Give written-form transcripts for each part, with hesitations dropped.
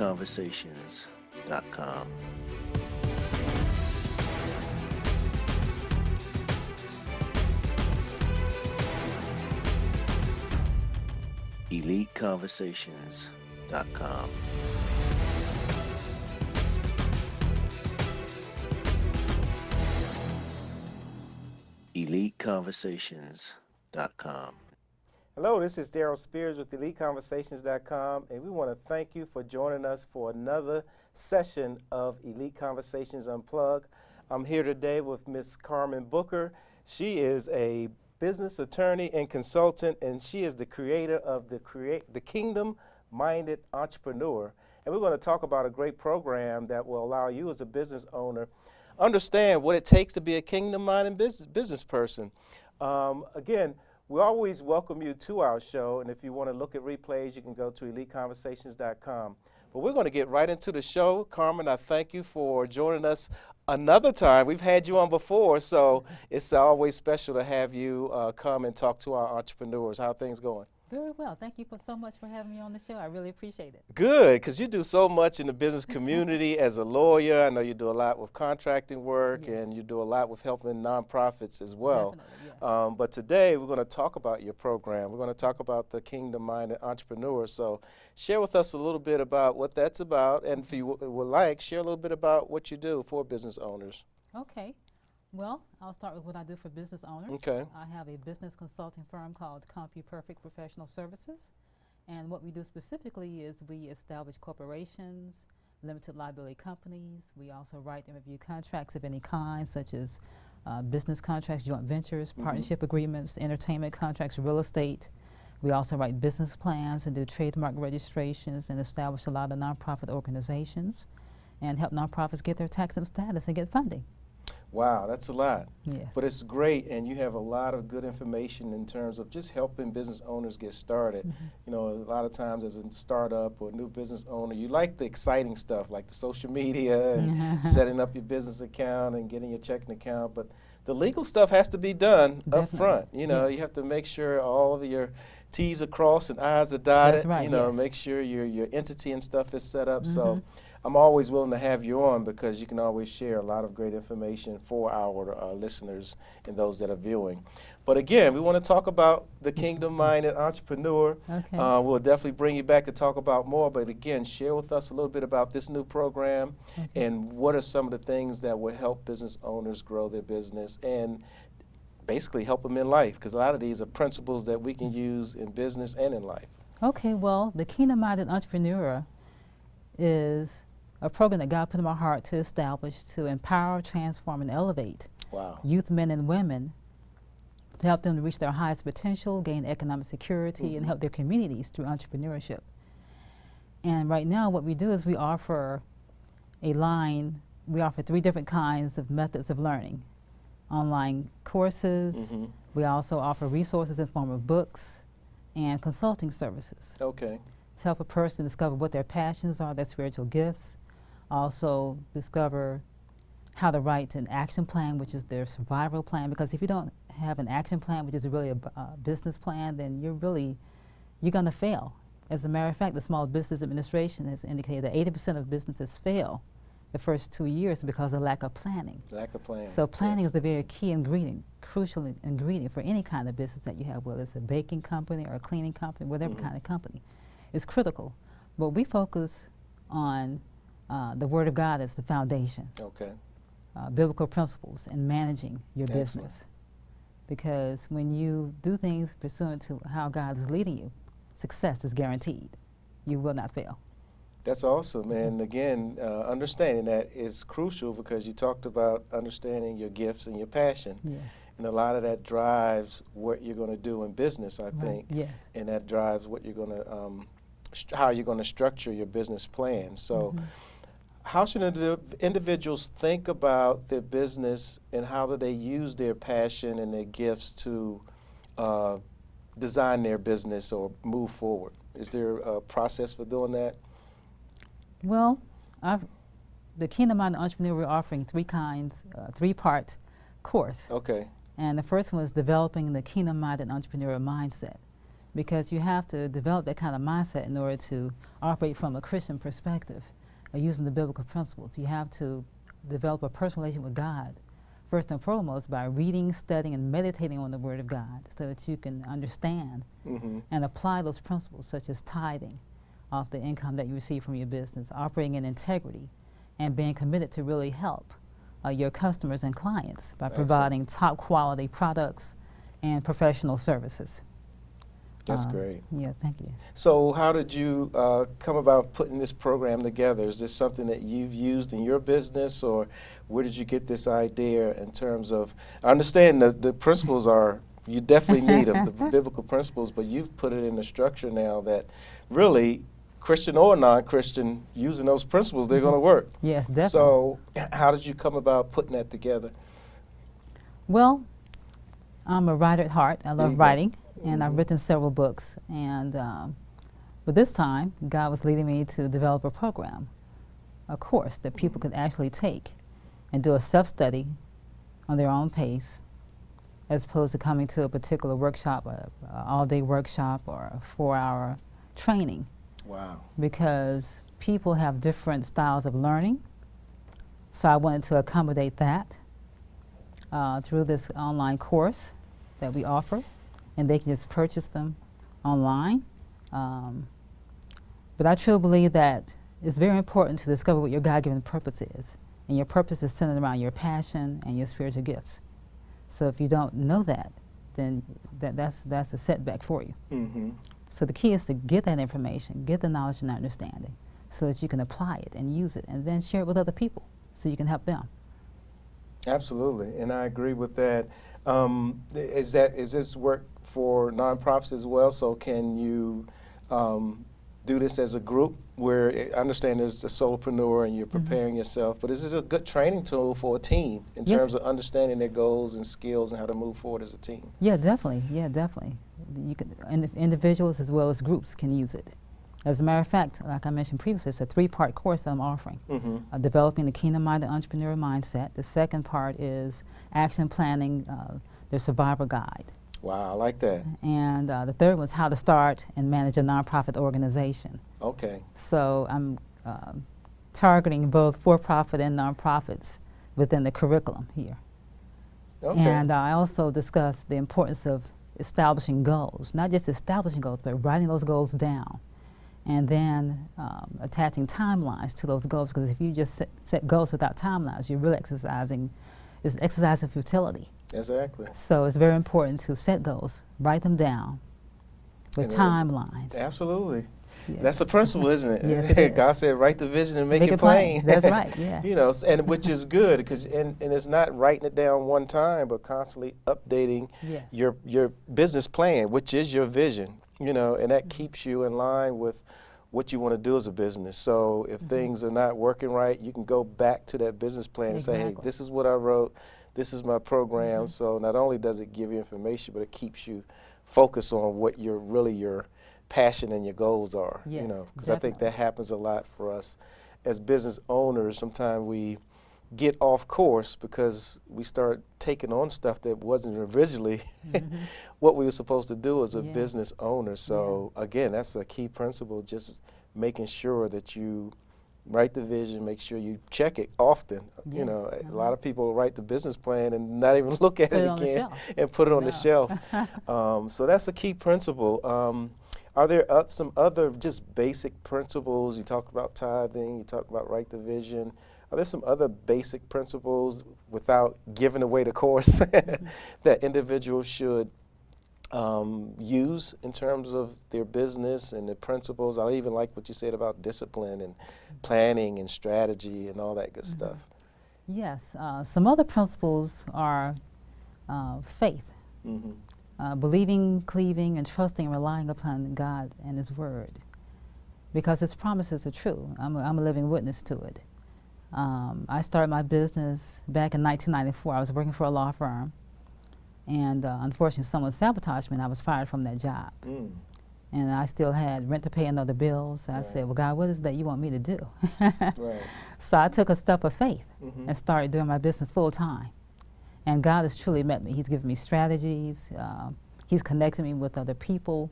EliteConversations.com. EliteConversations.com. EliteConversations.com. Hello, this is Daryl Spears with EliteConversations.com, and we want to thank you for joining us for another session of Elite Conversations Unplugged. I'm here today with Miss Karmen Booker. She is a business attorney and consultant, and she is the creator of the Kingdom-Minded Entrepreneur. And we're going to talk about a great program that will allow you as a business owner understand what it takes to be a kingdom-minded business person. Again, we always welcome you to our show, and if you want to look at replays, you can go to EliteConversations.com. But we're going to get right into the show. Karmen, I thank you for joining us another time. We've had you on before, so it's always special to have you come and talk to our entrepreneurs. How are things going? Very well. Thank you so much for having me on the show. I really appreciate it. Good, because you do so much in the business community as a lawyer. I know you do a lot with contracting work, Yes. and you do a lot with helping nonprofits as well. Definitely, yes. But today we're going to talk about your program. We're going to talk about the Kingdom-Minded Entrepreneur. So share with us a little bit about what that's about, and if you would like, share a little bit about what you do for business owners. Okay. Well, I'll start with what I do for business owners. Okay. I have a business consulting firm called CompuPerfect Professional Services. And what we do specifically is we establish corporations, limited liability companies. We also write and review contracts of any kind, such as business contracts, joint ventures, partnership agreements, entertainment contracts, real estate. We also write business plans and do trademark registrations and establish a lot of nonprofit organizations and help nonprofits get their tax-exempt status and get funding. Wow, that's a lot. Yes. But it's great, and you have a lot of good information in terms of just helping business owners get started. You know, a lot of times as a startup or new business owner, you like the exciting stuff like the social media and setting up your business account and getting your checking account, but the legal stuff has to be done up front. You know, you have to make sure all of your T's are crossed and I's are dotted. That's right, you know, yes. make sure your entity and stuff is set up. So I'm always willing to have you on because you can always share a lot of great information for our listeners and those that are viewing. But again, we want to talk about the Kingdom-Minded Entrepreneur. Okay. We'll definitely bring you back to talk about more, but again, share with us a little bit about this new program and what are some of the things that will help business owners grow their business and basically help them in life, because a lot of these are principles that we can use in business and in life. Okay, well, the Kingdom-Minded Entrepreneur is a program that God put in my heart to establish to empower, transform, and elevate youth men and women to help them to reach their highest potential, gain economic security, and help their communities through entrepreneurship. And right now what we do is we offer three different kinds of methods of learning. Online courses, we also offer resources in the form of books and consulting services. Okay. To help a person discover what their passions are, their spiritual gifts, also discover how to write an action plan, which is their survival plan, because if you don't have an action plan, which is really a business plan, then you're going to fail. As a matter of fact, the Small Business Administration has indicated that 80% of businesses fail the first 2 years because of lack of planning. Lack of planning. So planning is a very key ingredient, crucial ingredient for any kind of business that you have, whether it's a baking company or a cleaning company, whatever kind of company. It's critical. But we focus on the Word of God as the foundation. Okay. Biblical principles in managing your business. Because when you do things pursuant to how God is leading you, success is guaranteed. You will not fail. That's awesome. And again, understanding that is crucial because you talked about understanding your gifts and your passion. Yes. And a lot of that drives what you're going to do in business, I think. Yes. And that drives what you're going to, how you're going to structure your business plan. So how should individuals think about their business and how do they use their passion and their gifts to design their business or move forward? Is there a process for doing that? Well, the Kingdom-Minded Entrepreneur, we're offering three-part course. Okay. And the first one is developing the Kingdom-Minded Entrepreneur mindset. because you have to develop that kind of mindset in order to operate from a Christian perspective, using the biblical principles. You have to develop a personal relationship with God, first and foremost, by reading, studying, and meditating on the Word of God so that you can understand and apply those principles, such as tithing off the income that you receive from your business, operating in integrity, and being committed to really help your customers and clients by providing top quality products and professional services. That's great. Yeah, thank you. So how did you come about putting this program together? Is this something that you've used in your business, or where did you get this idea in terms of, I understand the principles are, you definitely need them, the biblical principles, but you've put it in a structure now that really, Christian or non-Christian, using those principles, they're going to work. Yes, definitely. So how did you come about putting that together? Well, I'm a writer at heart. I love writing, and I've written several books. And but this time, God was leading me to develop a program, a course that people could actually take and do a self-study on their own pace, as opposed to coming to a particular workshop, an all-day workshop, or a 4-hour training. Wow. Because people have different styles of learning. So I wanted to accommodate that through this online course that we offer, and they can just purchase them online. But I truly believe that it's very important to discover what your God-given purpose is. And your purpose is centered around your passion and your spiritual gifts. So if you don't know that, then that's a setback for you. So the key is to get that information, get the knowledge and understanding, so that you can apply it and use it, and then share it with other people so you can help them. Absolutely, and I agree with that. Is this work for nonprofits as well? So can you do this as a group, where I understand there's a solopreneur and you're preparing yourself, but is this a good training tool for a team in terms of understanding their goals and skills and how to move forward as a team? Yeah, definitely. Yeah, definitely. You can, individuals as well as groups can use it. As a matter of fact, like I mentioned previously, it's a 3-part course that I'm offering. Developing the kingdom-minded entrepreneur mindset. The second part is action planning, the survivor guide. Wow, I like that. And the third one is how to start and manage a nonprofit organization. Okay. So I'm targeting both for-profit and nonprofits within the curriculum here. Okay. And I also discuss the importance of establishing goals, not just establishing goals, but writing those goals down, and then attaching timelines to those goals, because if you just set goals without timelines, you're really exercising futility. Exactly. So it's very important to set goals, write them down with timelines. Absolutely. Yeah. That's a principle, isn't it? Yes, it is. God said, write the vision and make it plain. That's right, yeah. You know, and which is good, because and it's not writing it down one time, but constantly updating your business plan, which is your vision. You know, and that keeps you in line with what you want to do as a business. So if things are not working right, you can go back to that business plan and say, hey, this is what I wrote, this is my program. So not only does it give you information, but it keeps you focused on what your passion and your goals are. Yes, you know, because I think that happens a lot for us as business owners. Sometimes we get off course because we start taking on stuff that wasn't originally what we were supposed to do as a business owner. So again, that's a key principle, just making sure that you write the vision, make sure you check it often. You know, a lot of people write the business plan and not even look at it again and put it on the shelf. So that's a key principle. Are there some other just basic principles? You talked about tithing, you talked about write the vision. Are there some other basic principles, without giving away the course, that individuals should use in terms of their business and the principles? I even like what you said about discipline and planning and strategy and all that good stuff. Yes, some other principles are faith. Believing, cleaving, and trusting and relying upon God and His Word, because His promises are true. I'm a living witness to it. I started my business back in 1994. I was working for a law firm, and unfortunately someone sabotaged me and I was fired from that job. And I still had rent to pay and other bills. So I said, well, God, what is that you want me to do? So I took a step of faith and started doing my business full time. And God has truly met me. He's given me strategies. He's connected me with other people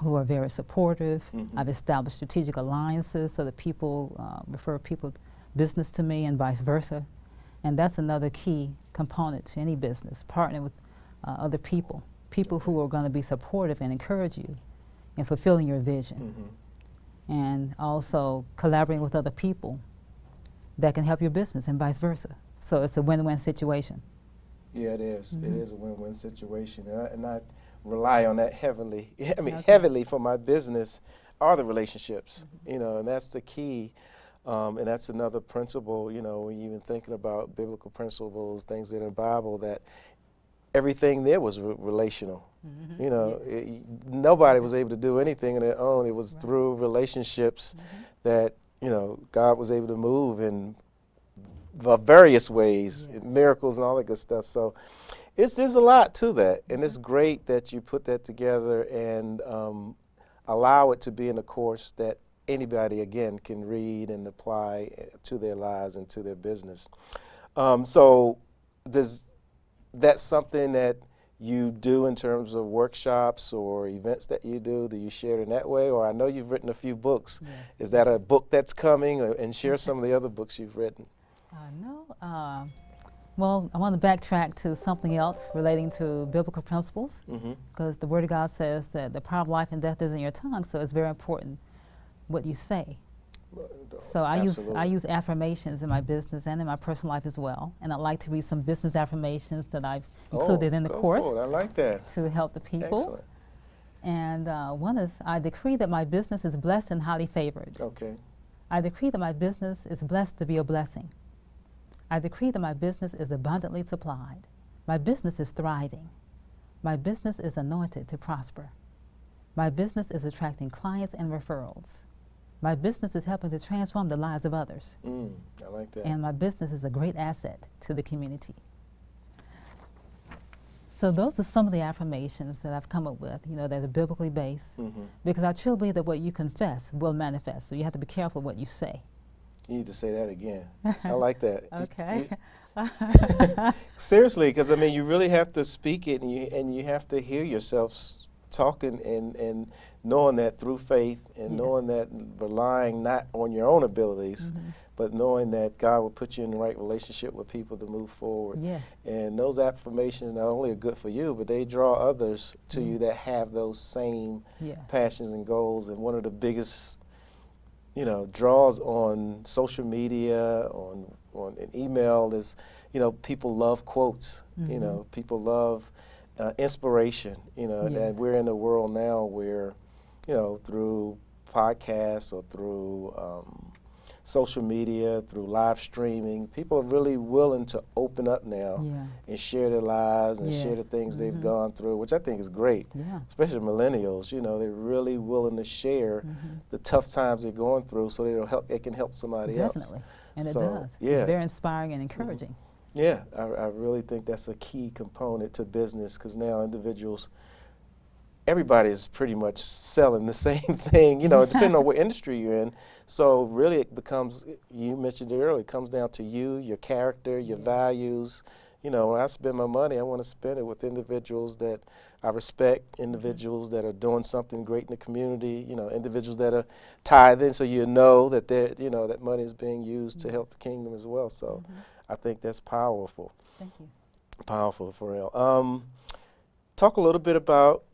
who are very supportive. Mhm. I've established strategic alliances so that people refer people business to me and vice versa. And that's another key component to any business, partnering with other people, people who are going to be supportive and encourage you in fulfilling your vision. Mhm. And also collaborating with other people that can help your business and vice versa. So it's a win-win situation. Yeah, it is. It Mhm. is a win-win situation, and I rely on that heavily. I mean, Okay. heavily for my business are the relationships. You know, and that's the key. And that's another principle. You know, when you're even thinking about biblical principles, things in the Bible, that everything there was relational. Mhm. You know, Yes. nobody was able to do anything on their own. It was Right. through relationships Mhm. that, you know, God was able to move in various ways, Yes. miracles and all that good stuff. So there's a lot to that, and it's Mhm. great that you put that together and allow it to be in a course that anybody, again, can read and apply to their lives and to their business. So does that's something that you do in terms of workshops or events that you do? Do you share it in that way? Or I know you've written a few books. Yes. Is that a book that's coming? And share some of the other books you've written. No. Well, I want to backtrack to something else relating to biblical principles, Mm-hmm. because the Word of God says that the power of life and death is in your tongue, so it's very important what you say. So I Absolutely. use affirmations in my business and in my personal life as well, and I'd like to read some business affirmations that I've included in the go course for it. I like that. to help the people. Excellent. And one is, I decree that my business is blessed and highly favored. Okay. I decree that my business is blessed to be a blessing. I decree that my business is abundantly supplied. My business is thriving. My business is anointed to prosper. My business is attracting clients and referrals. My business is helping to transform the lives of others. I like that. And my business is a great asset to the community. So those are some of the affirmations that I've come up with, you know, that are biblically based, Mm-hmm. because I truly believe that what you confess will manifest. So you have to be careful what you say. You need to say that again. I like that. Okay. Seriously, because I mean, you really have to speak it, and you have to hear yourself talking and knowing that through faith, and Yes. knowing that relying not on your own abilities, Mhm. but knowing that God will put you in the right relationship with people to move forward. Yes. And those affirmations not only are good for you, but they draw others to Mhm. you that have those same Yes. passions and goals. And one of the biggest, you know, draws on social media, on an email is, you know, people love quotes. You Mhm. know, people love inspiration. You know, Yes. and we're in a world now where, you know, through podcasts or through social media, through live streaming, people are really willing to open up now Yeah. and share their lives and share the Yes. things they've Mhm. gone through, which I think is great. Yeah. Especially millennials, you know, they're really willing to share Mhm. the tough times they're going through, so it can help somebody else. Definitely. And it So, does. yeah. It's very inspiring and encouraging. Yeah, I really think that's a key component to business, because now individuals, everybody's pretty much selling the same thing, you know, depending on what industry you're in. So really it becomes, you mentioned it earlier, it comes down to you, your character, your Yes. values. You know, when I spend my money, I want to spend it with individuals that I respect, individuals that are doing something great in the community, you know, individuals that are tithing, so you know that they're, you know, that money is being used to Yes. help the kingdom as well. So Mhm. I think that's powerful, Thank you. powerful for real. Talk a little bit about,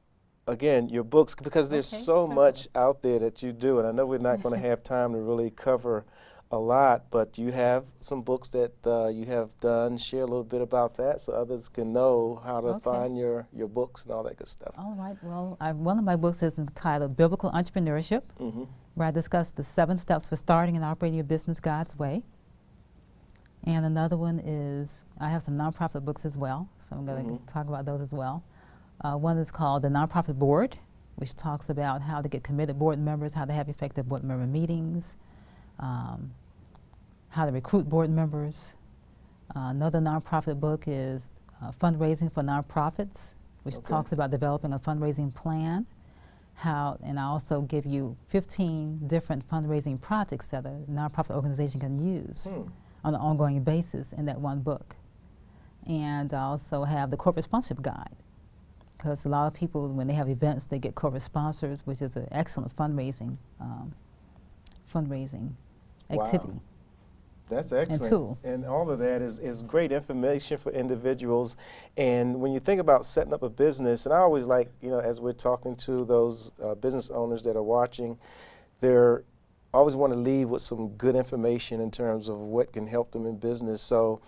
again, your books, because there's Okay, so certainly. much out there that you do, and I know we're not going to have time to really cover a lot, but you have some books that you have done. Share a little bit about that so others can know how to Okay. find your books and all that good stuff. All right. Well, one of my books is entitled Biblical Entrepreneurship, Mm-hmm. where I discuss the 7 steps for starting and operating your business God's way. And another one is, I have some nonprofit books as well, so I'm going to Mhm. talk about those as well. One is called The Nonprofit Board, which talks about how to get committed board members, how to have effective board member meetings, how to recruit board members. Another nonprofit book is Fundraising for Nonprofits, which Okay. talks about developing a fundraising plan. And I also give you 15 different fundraising projects that a nonprofit organization can use on an ongoing basis in that one book. And I also have the Corporate Sponsorship Guide, because a lot of people, when they have events, they get corporate sponsors, which is an excellent fundraising activity. Wow. That's excellent. And tool. And all of that is great information for individuals. And when you think about setting up a business, and I always like, as we're talking to those business owners that are watching, they're always want to leave with some good information in terms of what can help them in business. So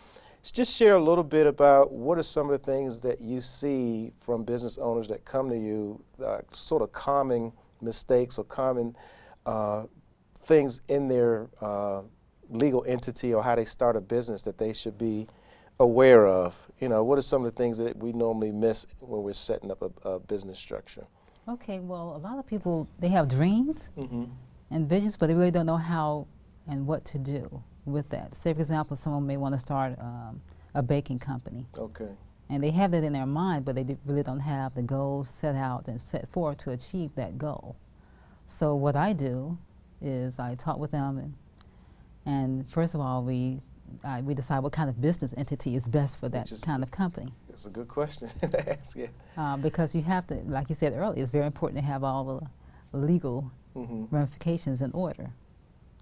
just share a little bit about what are some of the things that you see from business owners that come to you, sort of common mistakes or common things in their legal entity or how they start a business that they should be aware of. What are some of the things that we normally miss when we're setting up a business structure? Okay, well, a lot of people, they have dreams and visions, but they really don't know how and what to do with that. Say, for example, someone may want to start a baking company. Okay. And they have that in their mind, but they really don't have the goals set out and set forth to achieve that goal. So what I do is I talk with them, and first of all, we decide what kind of business entity is best for that kind of company. That's a good question to ask, yeah. Because you have to, like you said earlier, it's very important to have all the legal ramifications in order.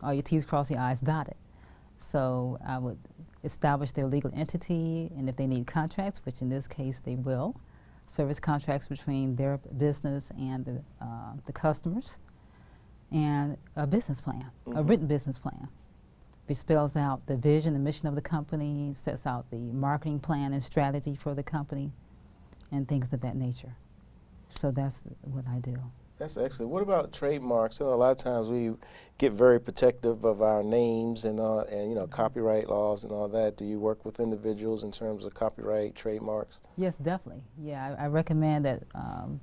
All your T's crossed, your I's dotted. So I would establish their legal entity, and if they need contracts, which in this case they will, service contracts between their business and the customers, and a business plan, a written business plan. It spells out the vision and mission of the company, sets out the marketing plan and strategy for the company, and things of that nature. So that's what I do. That's excellent. What about trademarks? A lot of times we get very protective of our names and copyright laws and all that. Do you work with individuals in terms of copyright, trademarks? Yes, definitely. Yeah, I recommend that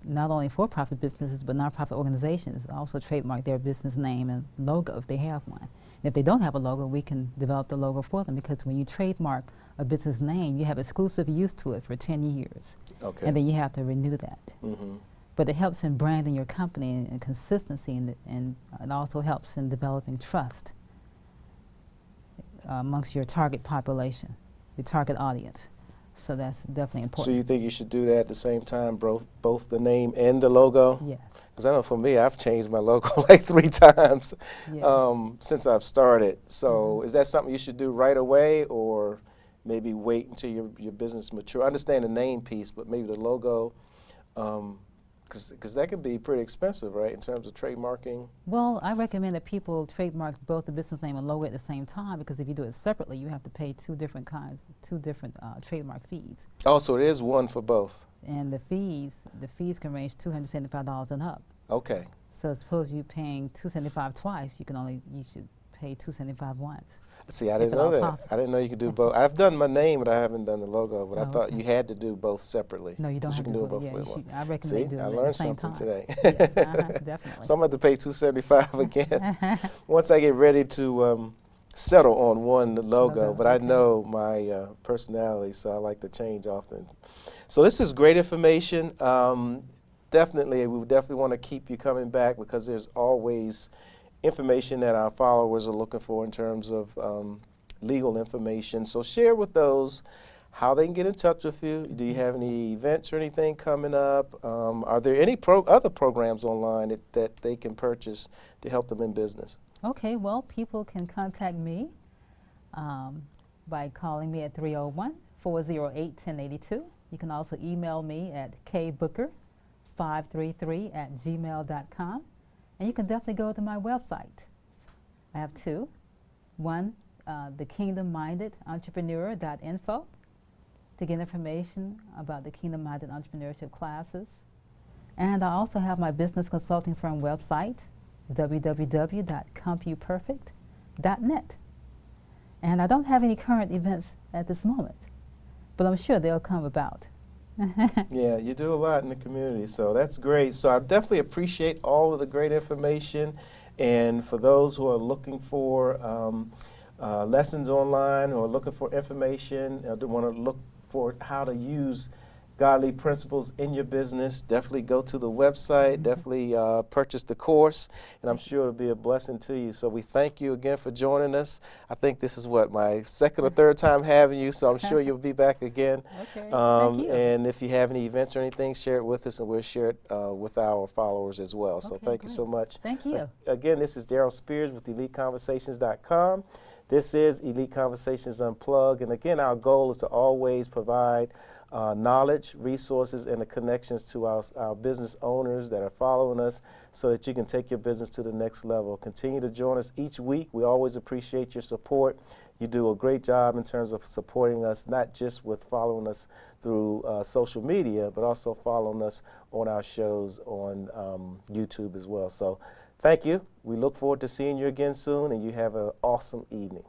not only for-profit businesses but nonprofit organizations also trademark their business name and logo if they have one. And if they don't have a logo, we can develop the logo for them, because when you trademark a business name, you have exclusive use to it for 10 years. Okay. And then you have to renew that. But it helps in branding your company and consistency, and it also helps in developing trust amongst your target population, your target audience. So that's definitely important. So you think you should do that at the same time, both the name and the logo? Yes. Because I know for me, I've changed my logo like 3 times since I've started. So is that something you should do right away, or maybe wait until your business mature? I understand the name piece, but maybe the logo, because that can be pretty expensive, right, in terms of trademarking? Well, I recommend that people trademark both the business name and logo at the same time, because if you do it separately, you have to pay two different trademark fees. Oh, so it is one for both. And the fees can range $275 and up. Okay. So suppose you're paying $275 twice, you should pay $275 once. See, I didn't know that. Possible. I didn't know you could do both. I've done my name, but I haven't done the logo. But I thought you had to do both separately. No, you don't have to to do both with one. I recommend See, doing I it learned at the same something time. today. Yes, definitely. So I'm going to pay $275 again once I get ready to settle on one logo. But I know my personality, so I like to change often. So this is great information. We definitely want to keep you coming back, because there's always information that our followers are looking for in terms of legal information. So share with those how they can get in touch with you. Do you have any events or anything coming up? Are there any other programs online that they can purchase to help them in business? Okay, well, people can contact me by calling me at 301-408-1082. You can also email me at kbooker533@gmail.com. And you can definitely go to my website. I have 2. One, thekingdommindederentrepreneur.info to get information about the Kingdom Minded Entrepreneurship classes. And I also have my business consulting firm website, www.compuperfect.net. And I don't have any current events at this moment, but I'm sure they'll come about. Yeah, you do a lot in the community, so that's great. So I definitely appreciate all of the great information. And for those who are looking for lessons online or looking for information, want to look for how to use godly principles in your business, definitely go to the website, definitely purchase the course, and I'm sure it'll be a blessing to you. So we thank you again for joining us. I think this is what, my second or third time having you, so I'm sure you'll be back again. Okay, thank you. And if you have any events or anything, share it with us, and we'll share it with our followers as well. So Okay, thank you great. so much. Thank you. Again, this is Daryl Spears with EliteConversations.com. This is Elite Conversations Unplugged, and again, our goal is to always provide knowledge, resources, and the connections to our business owners that are following us so that you can take your business to the next level. Continue to join us each week. We always appreciate your support. You do a great job in terms of supporting us, not just with following us through social media, but also following us on our shows on YouTube as well. So thank you. We look forward to seeing you again soon, and you have an awesome evening.